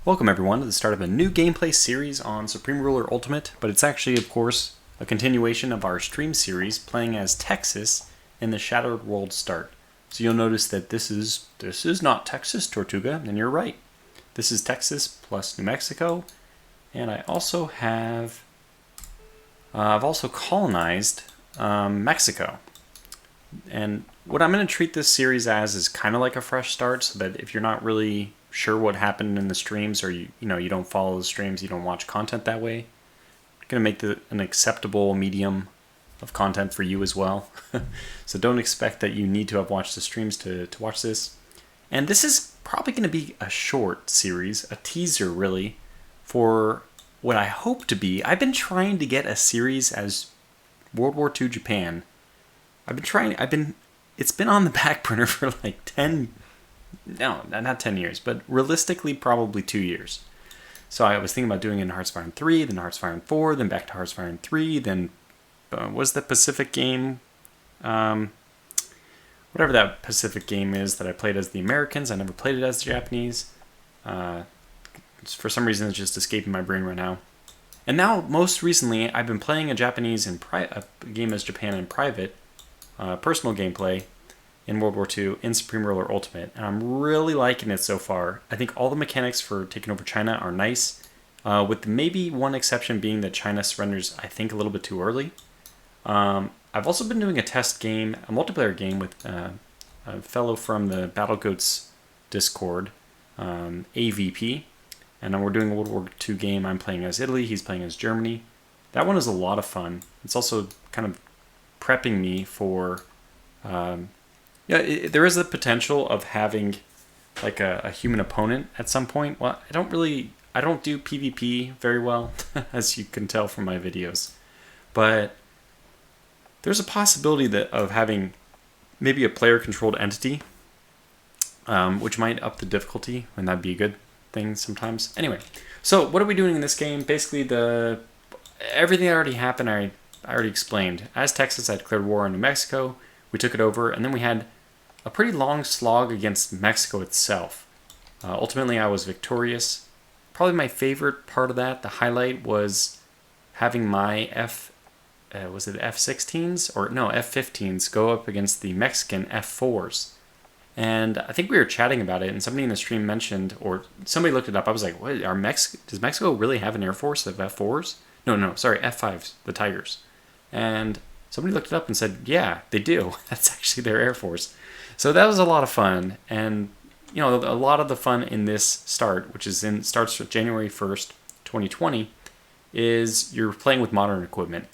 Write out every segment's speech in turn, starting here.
Welcome everyone to the start of a new gameplay series on Supreme Ruler Ultimate, but it's actually, of course, a continuation of our stream series playing as Texas in the Shattered World start. So you'll notice that this is not Texas Tortuga, and you're right. This is Texas plus New Mexico, and I also have I've also colonized Mexico. And what I'm going to treat this series as is kind of like a fresh start, so that if you're not really sure what happened in the streams, or you don't follow the streams, you don't watch content that way, I'm going to make an acceptable medium of content for you as well. So don't expect that you need to have watched the streams to watch this. And this is probably going to be a short series, a teaser really, for what I hope to be. I've been trying to get a series as World War II Japan. It's been on the back burner for like 10, no, not 10 years, but realistically probably 2 years. So I was thinking about doing it in Hearts-Fire 3, then Hearts-Fire 4, then back to Hearts-Fire 3, then was the Pacific game, whatever that Pacific game is that I played as the Americans. I never played it as the Japanese. For some reason it's just escaping my brain right now. And now, most recently, I've been playing a game as Japan in private, personal gameplay in World War II in Supreme Ruler Ultimate, and I'm really liking it so far. I think all the mechanics for taking over China are nice, with maybe one exception being that China surrenders, I think, a little bit too early. I've also been doing a test game, a multiplayer game with a fellow from the Battle Goats Discord, AVP, and then we're doing a World War II game. I'm playing as Italy, he's playing as Germany. That one is a lot of fun. It's also kind of prepping me for... there is the potential of having like a human opponent at some point. Well, I don't do PvP very well, as you can tell from my videos. But there's a possibility of having maybe a player-controlled entity, which might up the difficulty, and that'd be a good thing sometimes. Anyway, so what are we doing in this game? Basically, everything that already happened, I already explained. As Texas, I declared war on New Mexico. We took it over, and then we had a pretty long slog against Mexico itself. Ultimately, I was victorious. Probably my favorite part of that, the highlight, was having my F-16s? Or no, F-15s go up against the Mexican F-4s. And I think we were chatting about it, and somebody in the stream mentioned, or somebody looked it up. I was like, what, does Mexico really have an air force of F-4s? No, sorry, F-5s, the Tigers. And somebody looked it up and said, yeah, they do. That's actually their air force. So that was a lot of fun. And, a lot of the fun in this start, which starts January 1st, 2020, is you're playing with modern equipment.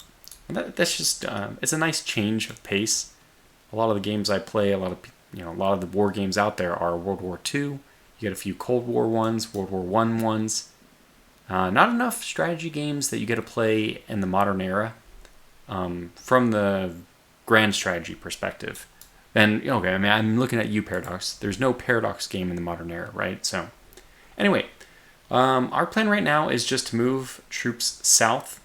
And that's just, it's a nice change of pace. A lot of the games I play, a lot of the war games out there are World War II. You get a few Cold War ones, World War I ones. Not enough strategy games that you get to play in the modern era. From the grand strategy perspective. And, okay, I mean, I'm looking at you, Paradox. There's no Paradox game in the modern era, right? So, anyway, our plan right now is just to move troops south.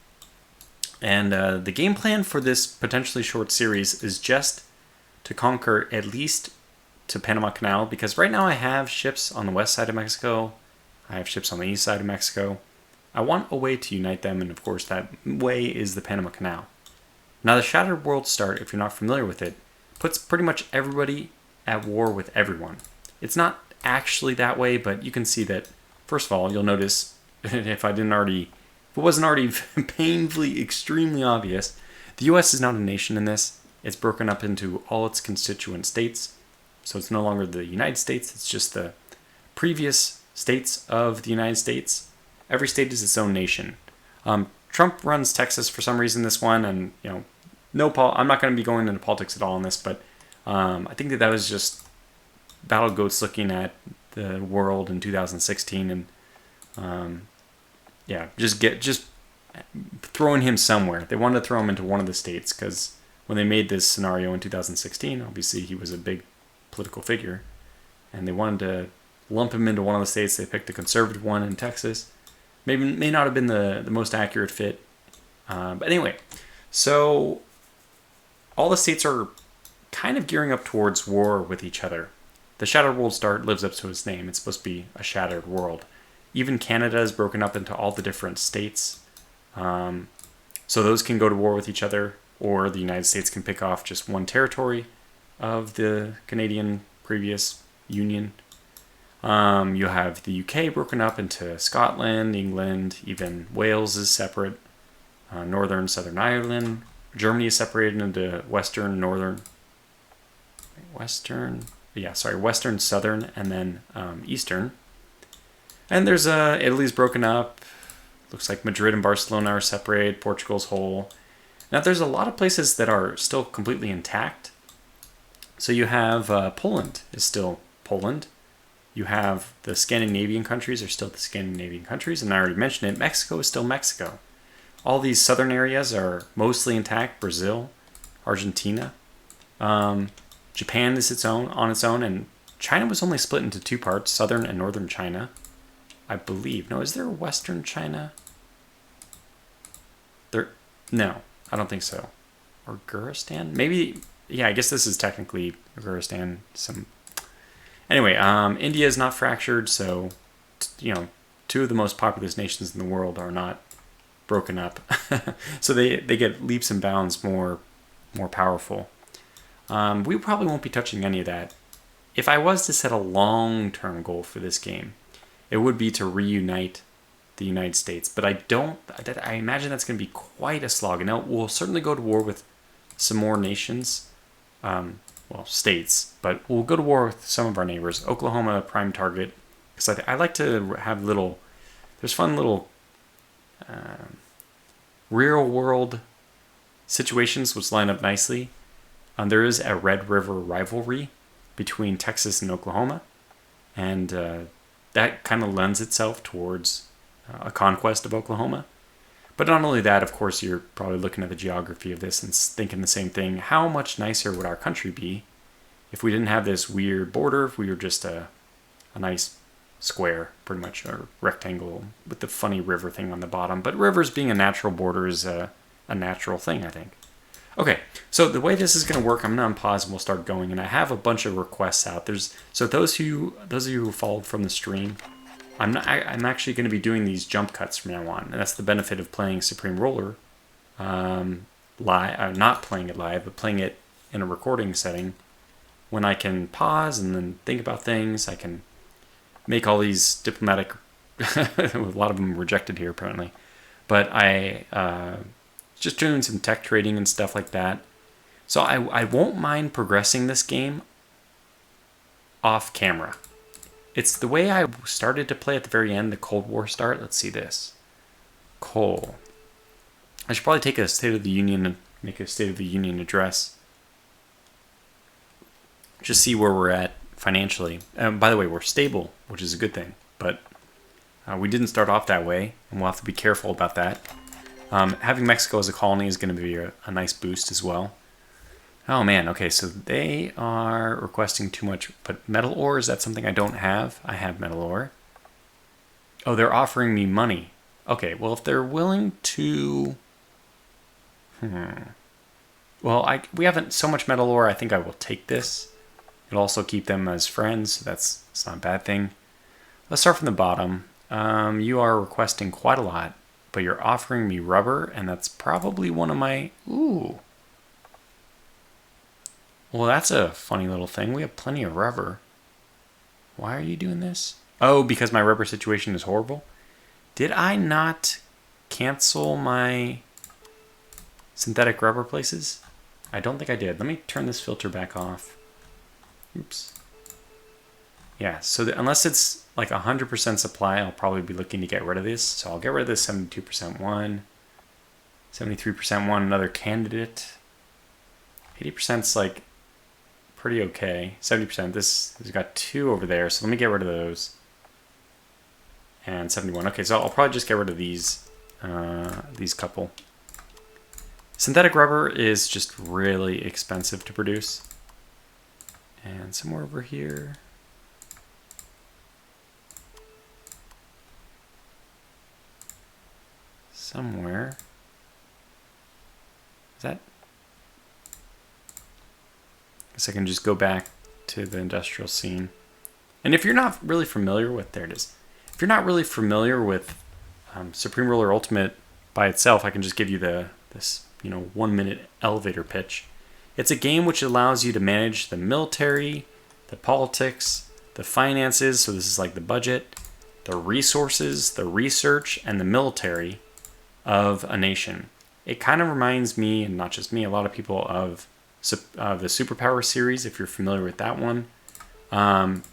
And the game plan for this potentially short series is just to conquer at least to Panama Canal, because right now I have ships on the west side of Mexico. I have ships on the east side of Mexico. I want a way to unite them, and of course that way is the Panama Canal. Now, the Shattered World start, if you're not familiar with it, puts pretty much everybody at war with everyone. It's not actually that way, but you can see that, first of all, you'll notice, if it wasn't already painfully, extremely obvious, the U.S. is not a nation in this. It's broken up into all its constituent states, so it's no longer the United States, it's just the previous states of the United States. Every state is its own nation. Trump runs Texas for some reason this one, and I'm not going to be going into politics at all on this, but I think that was just Battle Goats looking at the world in 2016 and just throwing him somewhere. They wanted to throw him into one of the states because when they made this scenario in 2016, obviously he was a big political figure, and they wanted to lump him into one of the states. They picked the conservative one in Texas. May not have been the most accurate fit. But anyway, so all the states are kind of gearing up towards war with each other. The Shattered World start lives up to its name. It's supposed to be a shattered world. Even Canada is broken up into all the different states. So those can go to war with each other, or the United States can pick off just one territory of the Canadian previous union. You have the UK broken up into Scotland, England, even Wales is separate, Northern, Southern Ireland. Germany is separated into Western, Southern, and then Eastern. And there's Italy's broken up. Looks like Madrid and Barcelona are separated. Portugal's whole. Now there's a lot of places that are still completely intact. So you have Poland is still Poland. You have the Scandinavian countries are still the Scandinavian countries, and I already mentioned it. Mexico is still Mexico. All these southern areas are mostly intact. Brazil, Argentina, Japan is on its own, and China was only split into two parts: southern and northern China, I believe. No, is there Western China? No, I don't think so. Or Guristan? Maybe. Yeah, I guess this is technically Guristan. Anyway, India is not fractured, so two of the most populous nations in the world are not broken up. So they get leaps and bounds more powerful. We probably won't be touching any of that. If I was to set a long-term goal for this game, it would be to reunite the United States. But I imagine that's going to be quite a slog. And we'll certainly go to war with some more nations, states, but we'll go to war with some of our neighbors. Oklahoma, a prime target, because I like to have there's fun little real-world situations which line up nicely. There is a Red River rivalry between Texas and Oklahoma, and that kind of lends itself towards a conquest of Oklahoma. But not only that, of course, you're probably looking at the geography of this and thinking the same thing. How much nicer would our country be if we didn't have this weird border, if we were just a nice square, pretty much, or rectangle with the funny river thing on the bottom? But rivers being a natural border is a natural thing, I think. Okay, so the way this is going to work, I'm going to unpause and we'll start going. And I have a bunch of requests out. So those of you who followed from the stream, I'm actually going to be doing these jump cuts from now on, and that's the benefit of playing Supreme Roller, not playing it live, but playing it in a recording setting. When I can pause and then think about things, I can make all these diplomatic. A lot of them rejected here apparently, but I just doing some tech trading and stuff like that. So I won't mind progressing this game off camera. It's the way I started to play at the very end, the Cold War start. Let's see this. Coal. I should probably take a State of the Union and make a State of the Union address. Just see where we're at financially. By the way, we're stable, which is a good thing. But we didn't start off that way, and we'll have to be careful about that. Having Mexico as a colony is going to be a nice boost as well. Oh man, okay, so they are requesting too much, but metal ore, is that something I don't have? I have metal ore. Oh, they're offering me money. Okay, well, if they're willing to... Well, we haven't so much metal ore, I think I will take this. It'll also keep them as friends, so it's not a bad thing. Let's start from the bottom. You are requesting quite a lot, but you're offering me rubber, and that's probably one of my... Ooh. Well, that's a funny little thing. We have plenty of rubber. Why are you doing this? Oh, because my rubber situation is horrible? Did I not cancel my synthetic rubber places? I don't think I did. Let me turn this filter back off. Oops. Yeah, so unless it's like 100% supply, I'll probably be looking to get rid of this. So I'll get rid of this 72% one, 73% one, another candidate. 80%'s like pretty okay. 70%. This has got two over there, so let me get rid of those. And 71. Okay, so I'll probably just get rid of these couple. Synthetic rubber is just really expensive to produce. And somewhere over here. Somewhere. Is that? I guess I can just go back to the industrial scene. And if you're not really familiar with, there it is. If if you're not really familiar with Supreme Ruler Ultimate by itself, I can just give you this 1 minute elevator pitch. It's a game which allows you to manage the military, the politics, the finances, so this is like the budget, the resources, the research, and the military of a nation. It kind of reminds me, and not just me, a lot of people of the Superpower series, if you're familiar with that one.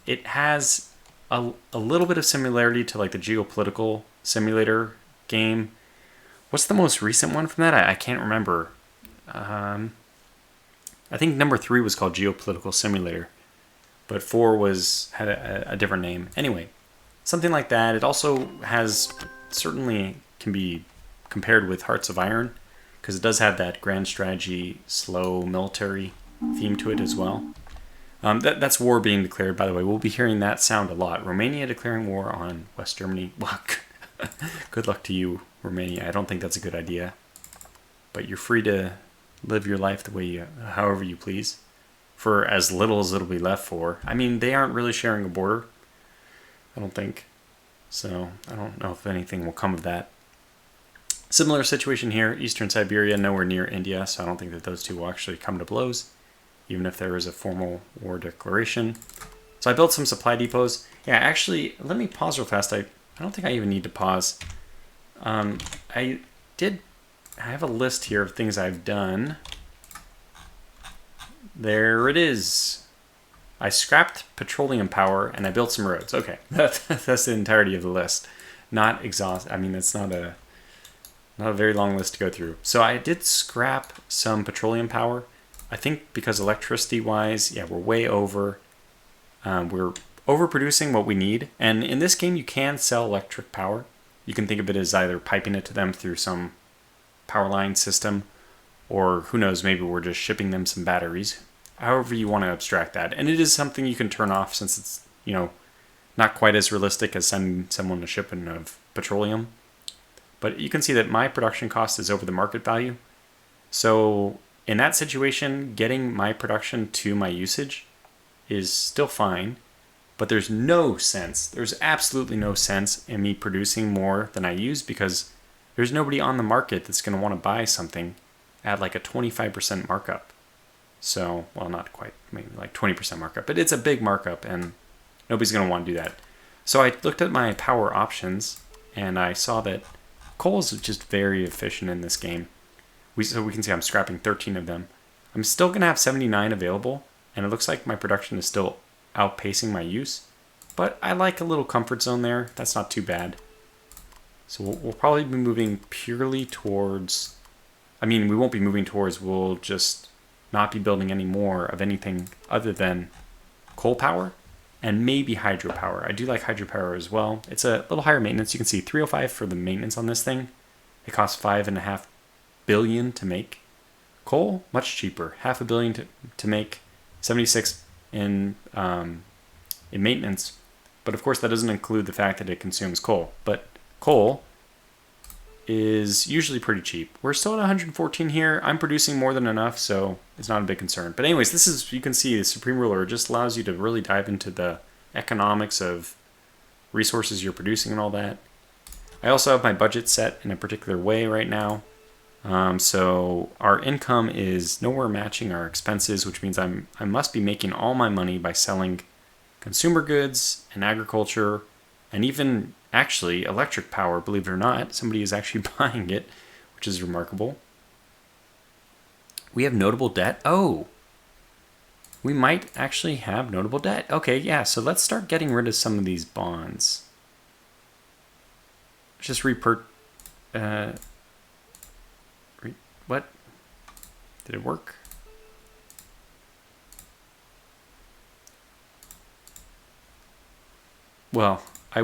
It has a little bit of similarity to like the Geo-Political simulator game. What's the most recent one from that? I can't remember. I think number 3 was called Geo-Political Simulator, but 4 had a different name. Anyway, something like that. It also certainly can be compared with Hearts of Iron, because it does have that grand strategy, slow military theme to it as well. That's war being declared, by the way. We'll be hearing that sound a lot. Romania declaring war on West Germany. Well, good luck to you, Romania. I don't think that's a good idea. But you're free to live your life the way however you please, for as little as it'll be left for. I mean, they aren't really sharing a border, I don't think. So I don't know if anything will come of that. Similar situation here, Eastern Siberia, nowhere near India, so I don't think that those two will actually come to blows, even if there is a formal war declaration. So I built some supply depots. Yeah, actually, let me pause real fast. I don't think I even need to pause. I have a list here of things I've done. There it is. I scrapped petroleum power and I built some roads. Okay, that's the entirety of the list. Not exhaust. I mean, that's not a very long list to go through. So I did scrap some petroleum power. I think because electricity-wise, yeah, we're way over. We're overproducing what we need. And in this game, you can sell electric power. You can think of it as either piping it to them through some power line system, or who knows, maybe we're just shipping them some batteries. However you want to abstract that. And it is something you can turn off, since it's, not quite as realistic as sending someone a shipment of petroleum. But you can see that my production cost is over the market value. So in that situation, getting my production to my usage is still fine, but there's absolutely no sense in me producing more than I use, because there's nobody on the market that's going to want to buy something at like a 25% markup. So, well, not quite, maybe like 20% markup, but it's a big markup and nobody's going to want to do that. So I looked at my power options and I saw that coal is just very efficient in this game. So we can see I'm scrapping 13 of them. I'm still going to have 79 available, and it looks like my production is still outpacing my use, but I like a little comfort zone there. That's not too bad. So we'll probably be moving purely towards, we won't be moving towards, we'll just not be building any more of anything other than coal power and maybe hydropower. I do like hydropower as well. It's a little higher maintenance. You can see 305 for the maintenance on this thing. It costs $5.5 billion to make. Coal, much cheaper, $500 million to make, 76 in maintenance. But of course that doesn't include the fact that it consumes coal. But coal is usually pretty cheap. We're still at 114 here. I'm producing more than enough, so it's not a big concern. But anyways, you can see the Supreme Ruler just allows you to really dive into the economics of resources you're producing and all that. I also have my budget set in a particular way right now. So our income is nowhere matching our expenses, which means I must be making all my money by selling consumer goods and agriculture, and even actually electric power, believe it or not. Somebody is actually buying it, which is remarkable. We have notable debt. Oh, we might actually have notable debt. Okay, yeah, so let's start getting rid of some of these bonds. Just what? Did it work? Well, I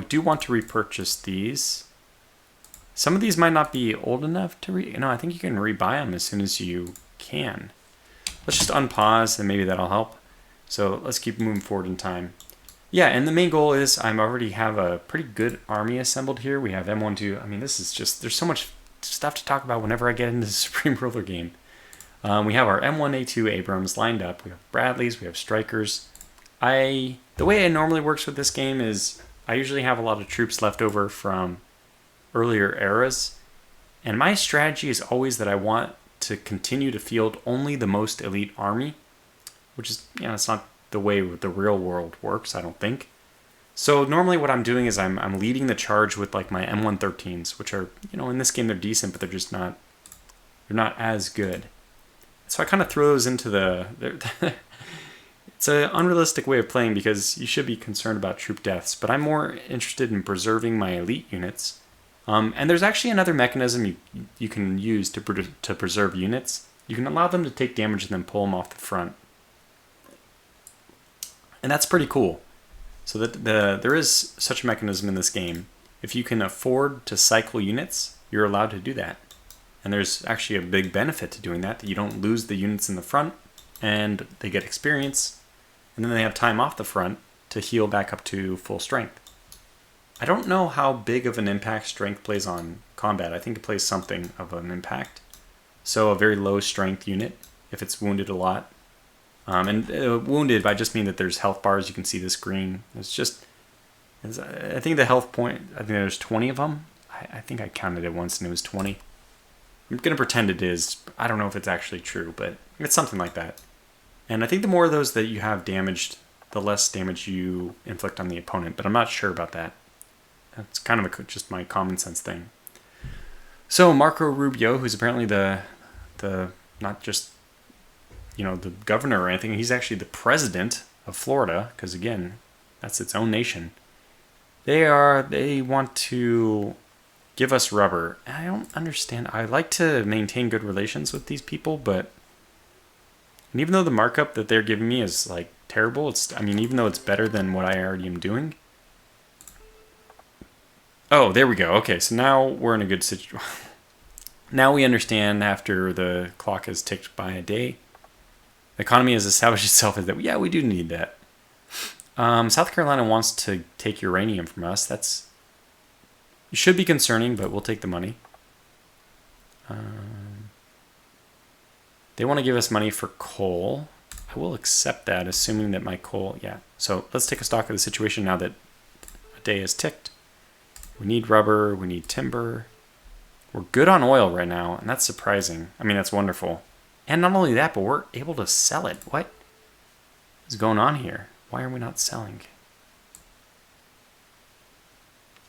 do want to repurchase these. Some of these might not be old enough to I think you can rebuy them as soon as you can. Let's just unpause and maybe that'll help. So let's keep moving forward in time. Yeah, and the main goal is I already have a pretty good army assembled here. We have M12. This is just, there's so much stuff to talk about whenever I get into the Supreme Ruler game. We have our M1A2 Abrams lined up. We have Bradleys, we have Strikers. The way it normally works with this game is I usually have a lot of troops left over from earlier eras, and my strategy is always that I want to continue to field only the most elite army, which is, it's not the way the real world works, I don't think. So normally what I'm doing is I'm leading the charge with like my M113s, which are, in this game they're decent, but they're not as good. So I kind of throw those into it's an unrealistic way of playing because you should be concerned about troop deaths, but I'm more interested in preserving my elite units. And there's actually another mechanism you can use to preserve units. You can allow them to take damage and then pull them off the front. And that's pretty cool. So that there is such a mechanism in this game. If you can afford to cycle units, you're allowed to do that. And there's actually a big benefit to doing that you don't lose the units in the front, and they get experience, and then they have time off the front to heal back up to full strength. I don't know how big of an impact strength plays on combat. I think it plays something of an impact. So a very low strength unit, if it's wounded a lot. Wounded, I just mean that there's health bars. You can see this green. I think the health point, I think there's 20 of them. I think I counted it once and it was 20. I'm going to pretend it is. I don't know if it's actually true, but it's something like that. And I think the more of those that you have damaged, the less damage you inflict on the opponent. But I'm not sure about that. That's kind of just my common sense thing. So Marco Rubio, who's apparently the not just the governor or anything, he's actually the president of Florida, because again, that's its own nation. They want to give us rubber. I don't understand. I like to maintain good relations with these people, and even though the markup that they're giving me is like terrible, even though it's better than what I already am doing. Oh, there we go. Okay, so now we're in a good situation. Now we understand after the clock has ticked by a day, the economy has established itself as that, yeah, we do need that. South Carolina wants to take uranium from us. It should be concerning, but we'll take the money. They want to give us money for coal. I will accept that, assuming that my coal, yeah. So let's take a stock of the situation now that a day has ticked. We need rubber, we need timber. We're good on oil right now, and that's surprising. That's wonderful. And not only that, but we're able to sell it. What is going on here? Why are we not selling?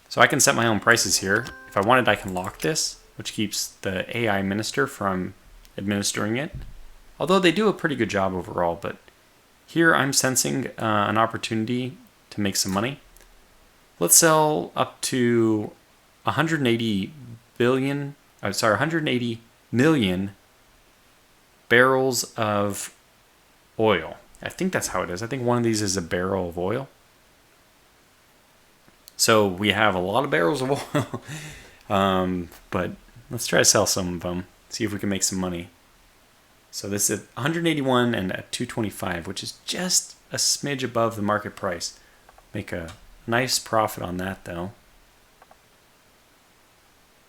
So I can set my own prices here. If I wanted, I can lock this, which keeps the AI minister from administering it. Although they do a pretty good job overall, but here I'm sensing an opportunity to make some money. Let's sell up to 180 million barrels of oil. I think that's how it is. I think one of these is a barrel of oil. So we have a lot of barrels of oil, but let's try to sell some of them, see if we can make some money. So this is 181 and at 225, which is just a smidge above the market price. Make a nice profit on that, though.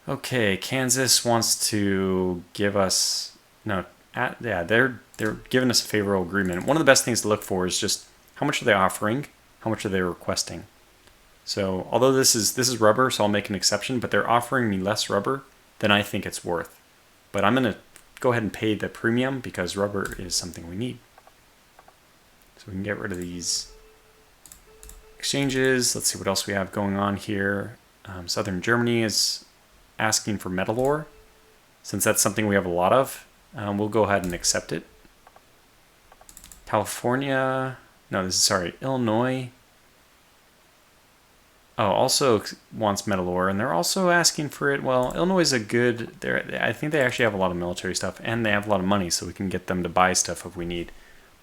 Okay, Kansas wants to give us they're giving us a favorable agreement. One of the best things to look for is just how much are they offering, how much are they requesting. So although this is rubber, so I'll make an exception, but they're offering me less rubber than I think it's worth. But I'm going to go ahead and pay the premium because rubber is something we need. So we can get rid of these exchanges. Let's see what else we have going on here. Southern Germany is asking for metal ore. Since that's something we have a lot of, we'll go ahead and accept it. Illinois. Also wants metal ore, and they're also asking for it. Well, Illinois is I think they actually have a lot of military stuff, and they have a lot of money, so we can get them to buy stuff if we need.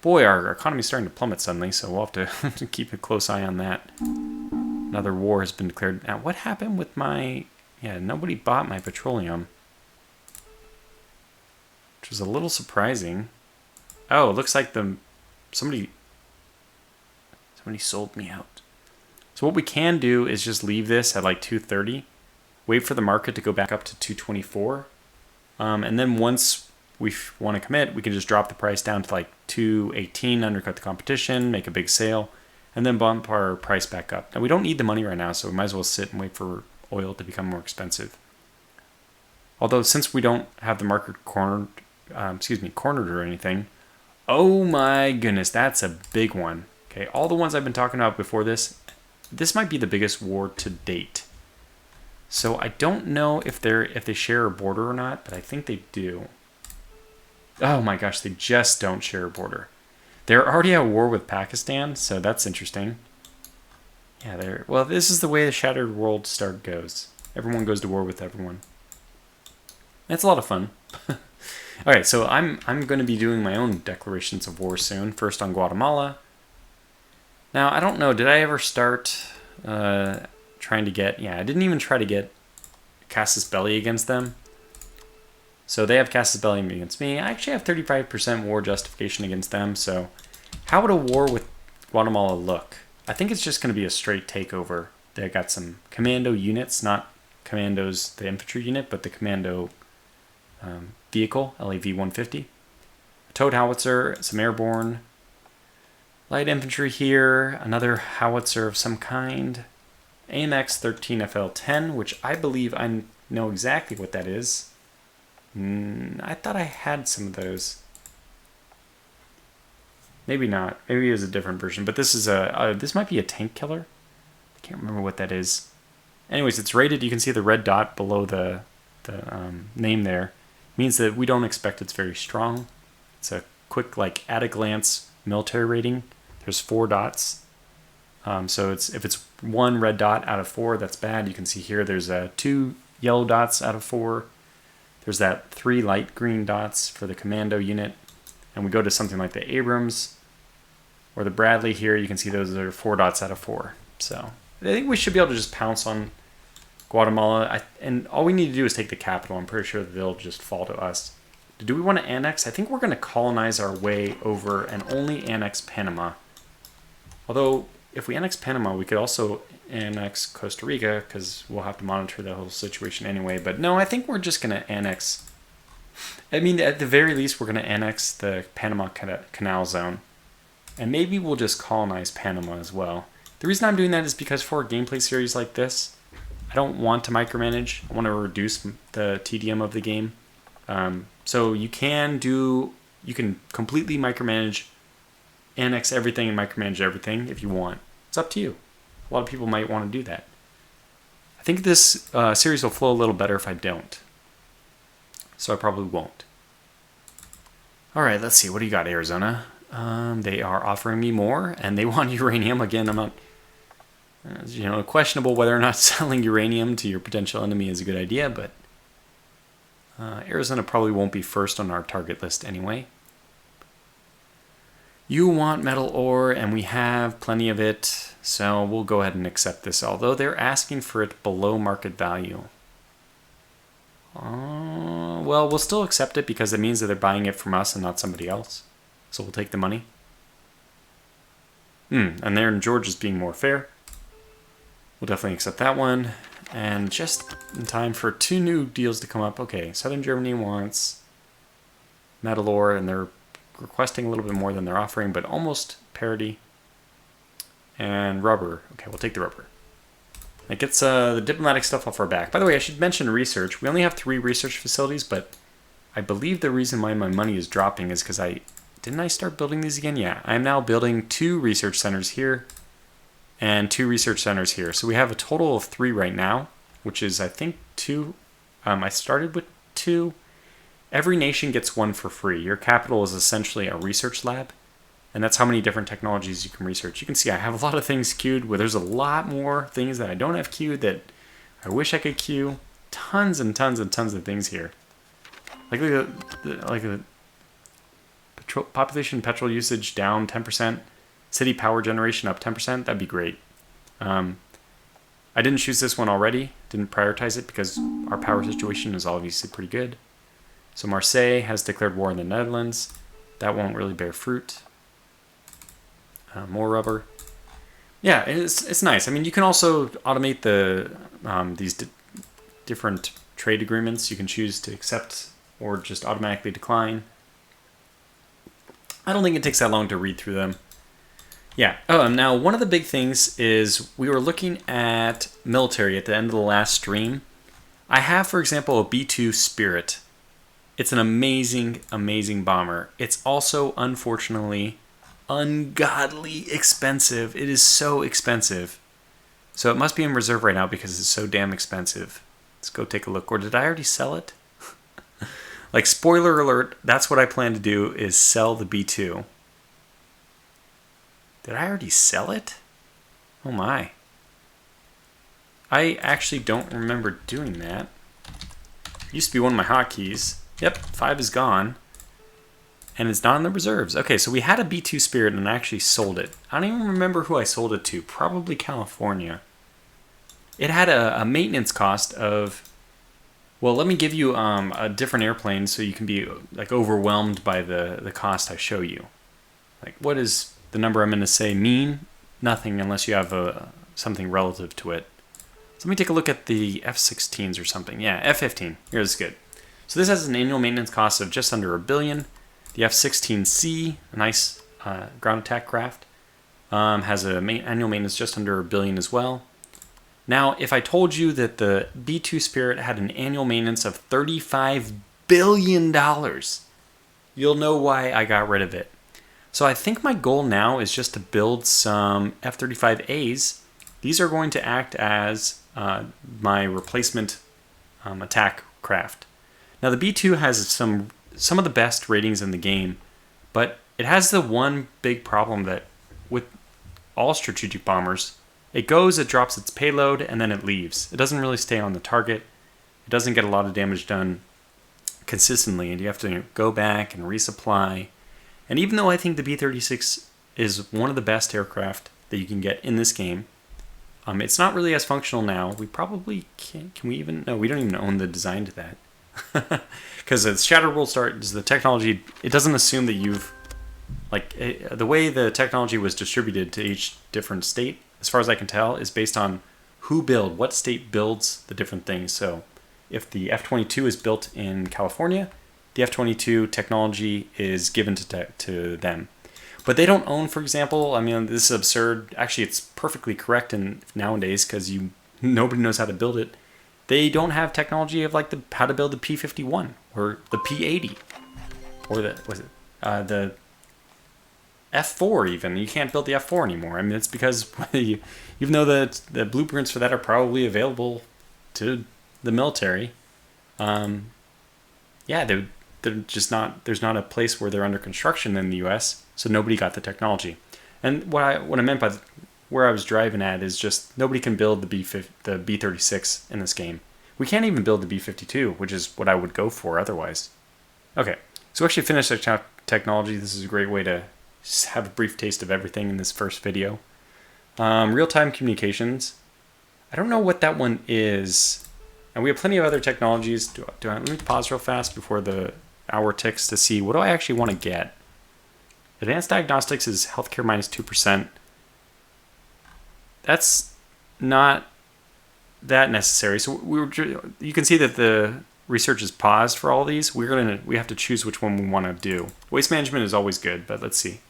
Boy, our economy's starting to plummet suddenly, so we'll have to keep a close eye on that. Another war has been declared. Now, what happened with nobody bought my petroleum, which was a little surprising. Oh, it looks like somebody sold me out. So what we can do is just leave this at like 230, wait for the market to go back up to 224, and then once we want to commit, we can just drop the price down to like 218, undercut the competition, make a big sale, and then bump our price back up. Now, we don't need the money right now, so we might as well sit and wait for oil to become more expensive. Although, since we don't have the market cornered or anything, oh my goodness, that's a big one. Okay, all the ones I've been talking about before this might be the biggest war to date. So I don't know if they share a border or not, but I think they do. Oh my gosh, they just don't share a border. They're already at war with Pakistan, so that's interesting. Yeah, well, this is the way the Shattered World start goes. Everyone goes to war with everyone. It's a lot of fun. Alright, so I'm going to be doing my own declarations of war soon. First on Guatemala. Now, I don't know, did I ever start trying to get... Yeah, I didn't even try to get Casus Belli against them. So they have Casus Belli against me. I actually have 35% war justification against them, so how would a war with Guatemala look? I think it's just going to be a straight takeover. They got some commando units, not commandos, the infantry unit, but the commando vehicle, LAV-150. A towed howitzer, some airborne, light infantry here, another howitzer of some kind, AMX-13FL-10, which I believe I know exactly what that is. I thought I had some of those. Maybe not. Maybe it was a different version. But this is this might be a tank killer. I can't remember what that is. Anyways, it's rated. You can see the red dot below the name there. It means that we don't expect it's very strong. It's a quick, like, at a glance military rating. There's 4 dots. So if it's 1 red dot out of 4, that's bad. You can see here there's 2 yellow dots out of 4. There's that 3 light green dots for the commando unit. And we go to something like the Abrams or the Bradley here. You can see those are 4 dots out of 4. So I think we should be able to just pounce on Guatemala. And all we need to do is take the capital. I'm pretty sure that they'll just fall to us. Do we want to annex? I think we're going to colonize our way over and only annex Panama. Although, if we annex Panama, we could also annex Costa Rica, because we'll have to monitor the whole situation anyway. But no, I think we're just going to annex... I mean, at the very least, we're going to annex the Panama Canal Zone. And maybe we'll just colonize Panama as well. The reason I'm doing that is because for a gameplay series like this, I don't want to micromanage. I want to reduce the TDM of the game. So you can completely micromanage, annex everything and micromanage everything if you want. It's up to you. A lot of people might want to do that. I think this series will flow a little better if I don't. So I probably won't. Alright, let's see. What do you got, Arizona? They are offering me more, and they want uranium. Again, I'm not... questionable whether or not selling uranium to your potential enemy is a good idea, but Arizona probably won't be first on our target list anyway. You want metal ore, and we have plenty of it, so we'll go ahead and accept this, although they're asking for it below market value. Well, we'll still accept it because it means that they're buying it from us and not somebody else. So we'll take the money. And there in George is being more fair. We'll definitely accept that one. And just in time for 2 new deals to come up. Okay, Southern Germany wants metal ore, and they're requesting a little bit more than they're offering, but almost parity. And rubber. Okay, we'll take the rubber. It gets the diplomatic stuff off our back. By the way, I should mention research. We only have 3 research facilities, but I believe the reason why my money is dropping is because didn't I start building these again? Yeah, I'm now building 2 research centers here and 2 research centers here. So we have a total of 3 right now, which is, I think, 2. I started with 2. Every nation gets 1 for free. Your capital is essentially a research lab, and that's how many different technologies you can research. You can see I have a lot of things queued, where there's a lot more things that I don't have queued that I wish I could queue. Tons and tons and tons of things here. Like the population petrol usage down 10%, city power generation up 10%. That'd be great. I didn't choose this one already. Didn't prioritize it because our power situation is obviously pretty good. So Marseille has declared war on the Netherlands. That won't really bear fruit. More rubber. Yeah, it's nice. I mean, you can also automate these different trade agreements. You can choose to accept or just automatically decline. I don't think it takes that long to read through them. Yeah. Oh, now one of the big things is we were looking at military at the end of the last stream. I have, for example, a B2 Spirit. It's an amazing, amazing bomber. It's also, unfortunately, ungodly expensive. It is so expensive. So it must be in reserve right now because it's so damn expensive. Let's go take a look. Or did I already sell it? Like, spoiler alert, that's what I plan to do, is sell the B2. Did I already sell it? Oh my. I actually don't remember doing that. It used to be one of my hotkeys. Yep, 5 is gone. And it's not in the reserves. Okay, so we had a B2 Spirit and I actually sold it. I don't even remember who I sold it to. Probably California. It had a maintenance cost of... Well, let me give you a different airplane so you can be like overwhelmed by the cost I show you. Like, what is the number I'm going to say mean? Nothing unless you have something relative to it. So let me take a look at the F-16s or something. Yeah, F-15. Here's good. So this has an annual maintenance cost of just under $1 billion. The F-16C, a nice ground attack craft, has an annual maintenance just under $1 billion as well. Now, if I told you that the B2 Spirit had an annual maintenance of $35 billion, you'll know why I got rid of it. So I think my goal now is just to build some F-35As. These are going to act as my replacement attack craft. Now, the B2 has some of the best ratings in the game, but it has the one big problem that with all strategic bombers, it goes, it drops its payload, and then it leaves. It doesn't really stay on the target. It doesn't get a lot of damage done consistently, and you have to go back and resupply. And even though I think the B-36 is one of the best aircraft that you can get in this game, it's not really as functional now. We probably can't, can we even, no, we don't even own the design to that. Because it's Shattered World Stars, the technology, it doesn't assume that you've, like, the way the technology was distributed to each different state, as far as I can tell, is based on what state builds the different things. So if the F-22 is built in California, the F-22 technology is given to them. But they don't own, for example, I mean, this is absurd. Actually, it's perfectly correct nowadays because nobody knows how to build it. They don't have technology of like how to build the P-51 or the P-80 or the F4 even. You can't build the F4 anymore. I mean, it's because even though the blueprints for that are probably available to the military, yeah, they're just not. There's not a place where they're under construction in the U.S., so nobody got the technology. And what I meant by where I was driving at is just nobody can build the B-36 in this game. We can't even build the B-52, which is what I would go for otherwise. Okay, so we actually finished our technology. This is a great way to just have a brief taste of everything in this first video. Real-time communications. I don't know what that one is. And we have plenty of other technologies. Let me pause real fast before the hour ticks to see what do I actually want to get. Advanced diagnostics is healthcare minus 2%. That's not that necessary. So you can see that the research is paused for all of these. We have to choose which one we want to do. Waste management is always good, but let's see.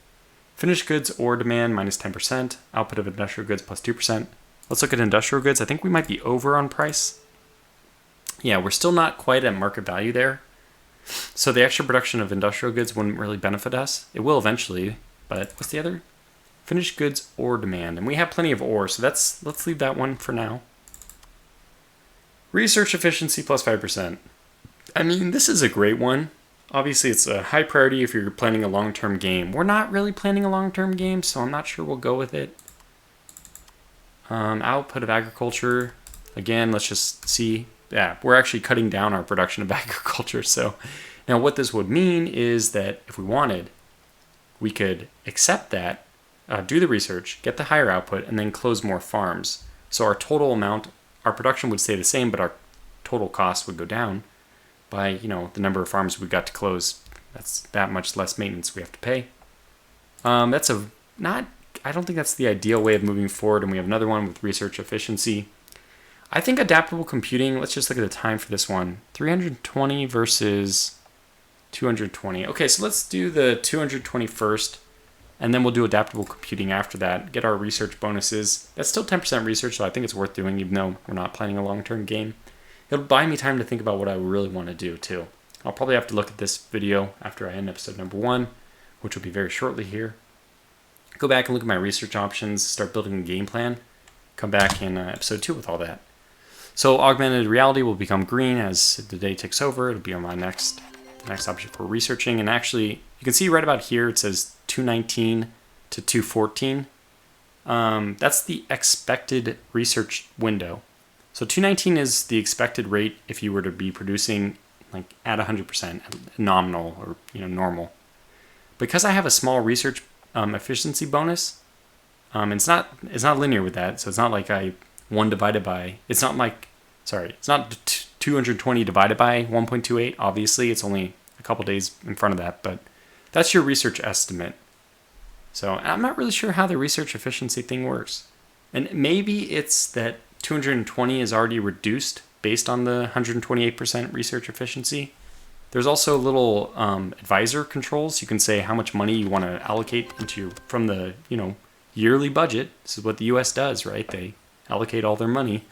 Finished goods ore demand minus 10%. Output of industrial goods plus 2%. Let's look at industrial goods. I think we might be over on price. Yeah, we're still not quite at market value there. So the extra production of industrial goods wouldn't really benefit us. It will eventually, but what's the other? Finished goods ore demand. And we have plenty of ore, so let's leave that one for now. Research efficiency plus 5%. I mean, this is a great one. Obviously, it's a high priority if you're planning a long-term game. We're not really planning a long-term game, so I'm not sure we'll go with it. Output of agriculture. Again, let's just see. Yeah, we're actually cutting down our production of agriculture. So now what this would mean is that if we wanted, we could accept that, do the research, get the higher output, and then close more farms. So our total amount, our production would stay the same, but our total cost would go down by, the number of farms we got to close. That's that much less maintenance we have to pay. I don't think that's the ideal way of moving forward. And we have another one with research efficiency. I think adaptable computing, let's just look at the time for this one. 320 versus 220. Okay, so let's do the 220 first. And then we'll do adaptable computing after that, get our research bonuses. That's still 10% research, so I think it's worth doing, even though we're not planning a long-term game. It'll buy me time to think about what I really want to do, too. I'll probably have to look at this video after I end episode number 1, which will be very shortly here. Go back and look at my research options, start building a game plan. Come back in episode 2 with all that. So augmented reality will become green as the day ticks over. It'll be on the next object we're researching. And actually, you can see right about here, it says 219 to 214. That's the expected research window. So 219 is the expected rate if you were to be producing like at 100% nominal or normal. Because I have a small research efficiency bonus, it's not linear with that. So it's not like it's not 220 divided by 1.28. Obviously, it's only a couple days in front of that, but that's your research estimate. So I'm not really sure how the research efficiency thing works. And maybe it's that 220 is already reduced based on the 128% research efficiency. There's also little advisor controls. You can say how much money you want to allocate from the yearly budget. This is what the US does, right? They allocate all their money.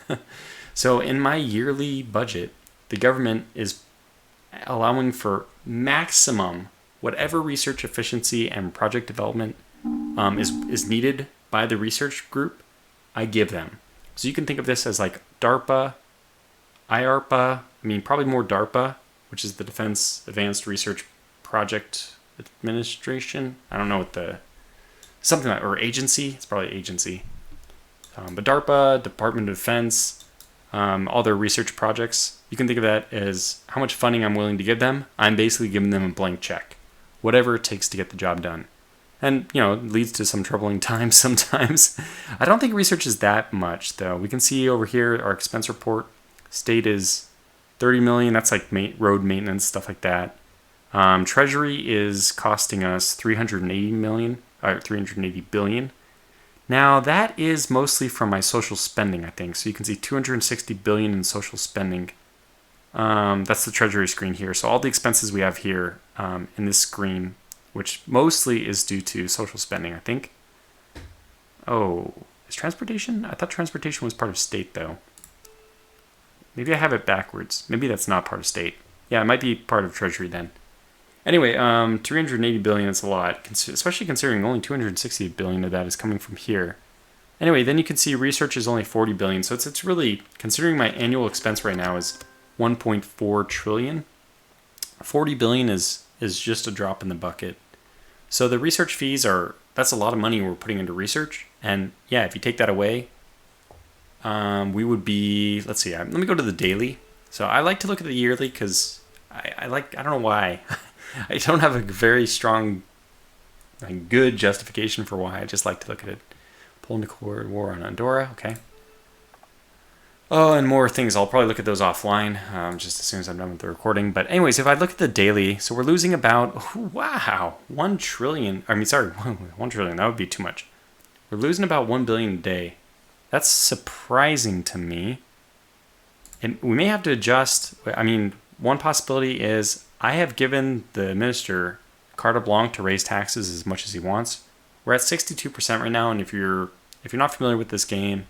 So in my yearly budget, the government is allowing for maximum whatever research efficiency and project development is needed by the research group, I give them. So you can think of this as like DARPA, IARPA, probably more DARPA, which is the Defense Advanced Research Project Administration. I don't know what or agency. It's probably agency. But DARPA, Department of Defense, all their research projects, you can think of that as how much funding I'm willing to give them. I'm basically giving them a blank check, whatever it takes to get the job done. And, it leads to some troubling times sometimes. I don't think research is that much, though. We can see over here our expense report. State is 30 million. That's like road maintenance, stuff like that. Treasury is costing us 380 billion. Now, that is mostly from my social spending, I think. So you can see 260 billion in social spending. That's the treasury screen here. So all the expenses we have here in this screen, which mostly is due to social spending, I think. Oh, is transportation? I thought transportation was part of state, though. Maybe I have it backwards. Maybe that's not part of state. Yeah, it might be part of treasury then. Anyway, 380 billion is a lot, especially considering only 260 billion of that is coming from here. Anyway, then you can see research is only 40 billion, so it's really, considering my annual expense right now is 1.4 trillion, 40 billion is just a drop in the bucket. So the research fees that's a lot of money we're putting into research, and yeah, if you take that away, we would be, let's see, let me go to the daily. So I like to look at the yearly because I don't know why. I don't have a very strong, good justification for why. I just like to look at it. Poland declared war on Andorra. Okay. Oh, and more things. I'll probably look at those offline just as soon as I'm done with the recording. But anyways, if I look at the daily, so we're losing about, 1 trillion. 1 trillion. That would be too much. We're losing about 1 billion a day. That's surprising to me. And we may have to adjust. One possibility is I have given the minister carte blanche to raise taxes as much as he wants. We're at 62% right now, and if you're not familiar with this game,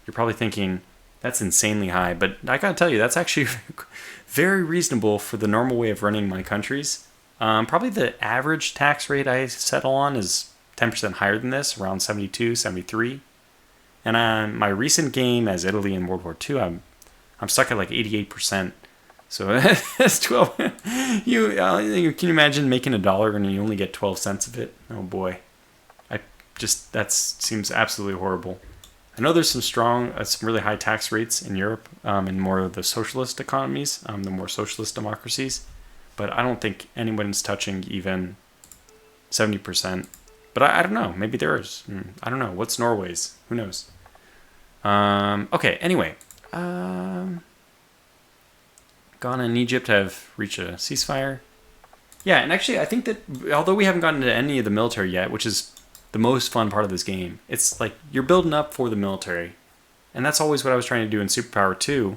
you're probably thinking that's insanely high. But I gotta tell you, that's actually very reasonable for the normal way of running my countries. Probably the average tax rate I settle on is 10% higher than this, around 72, 73. And my recent game as Italy in World War II, I'm stuck at like 88%. So that's 12. Can you imagine making $1 and you only get 12 cents of it? Oh boy, that seems absolutely horrible. I know there's some really high tax rates in Europe, in more of the socialist economies, the more socialist democracies, but I don't think anyone's touching even 70%. But I don't know. Maybe there is. I don't know. What's Norway's? Who knows? Okay. Anyway. Ghana and Egypt have reached a ceasefire. Yeah, and actually I think that although we haven't gotten into any of the military yet, which is the most fun part of this game, it's like you're building up for the military. And that's always what I was trying to do in Superpower 2,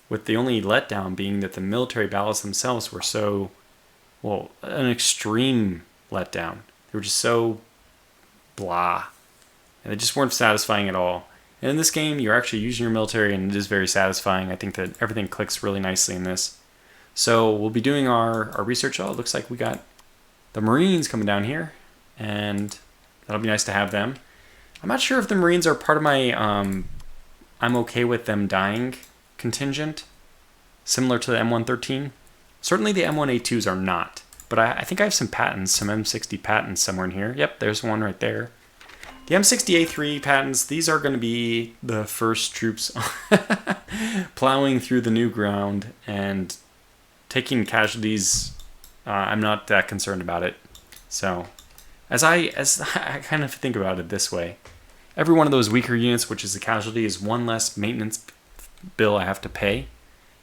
with the only letdown being that the military battles themselves were an extreme letdown. They were just so blah. And they just weren't satisfying at all. And in this game, you're actually using your military, and it is very satisfying. I think that everything clicks really nicely in this. So we'll be doing our research. Oh, it looks like we got the Marines coming down here, and that'll be nice to have them. I'm not sure if the Marines are part of my I'm okay with them dying contingent, similar to the M113. Certainly the M1A2s are not, but I think I have some patents, some M60 patents somewhere in here. Yep, there's one right there. The M60A3 patents, these are going to be the first troops plowing through the new ground and taking casualties. I'm not that concerned about it. So, as I kind of think about it this way, every one of those weaker units, which is a casualty, is one less maintenance bill I have to pay.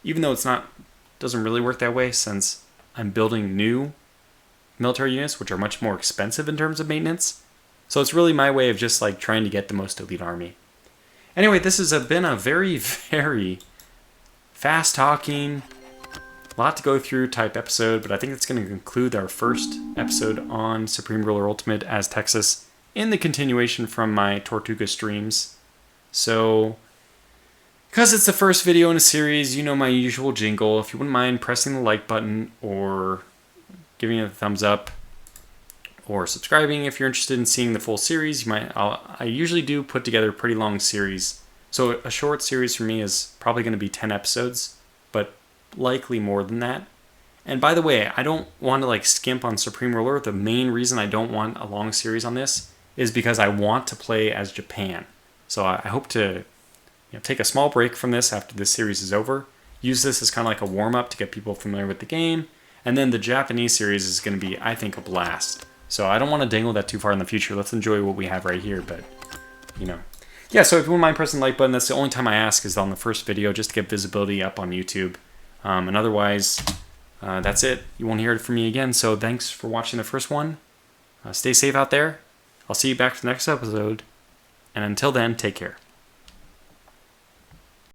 Even though doesn't really work that way, since I'm building new military units, which are much more expensive in terms of maintenance. So it's really my way of just like trying to get the most elite army. Anyway, this has been a very, very fast talking, lot to go through type episode, but I think it's going to conclude our first episode on Supreme Ruler Ultimate as Texas in the continuation from my Tortuga streams. So, because it's the first video in a series, you know my usual jingle. If you wouldn't mind pressing the like button or giving it a thumbs up or subscribing if you're interested in seeing the full series. I usually do put together a pretty long series. So a short series for me is probably going to be 10 episodes, but likely more than that. And by the way, I don't want to like skimp on Supreme Ruler. The main reason I don't want a long series on this is because I want to play as Japan. So I hope to take a small break from this after this series is over. Use this as kind of like a warm-up to get people familiar with the game. And then the Japanese series is going to be, I think, a blast. So I don't want to dangle that too far in the future. Let's enjoy what we have right here. But, yeah, so if you wouldn't mind pressing the like button, that's the only time I ask is on the first video, just to get visibility up on YouTube. And otherwise, that's it. You won't hear it from me again. So thanks for watching the first one. Stay safe out there. I'll see you back for the next episode. And until then, take care.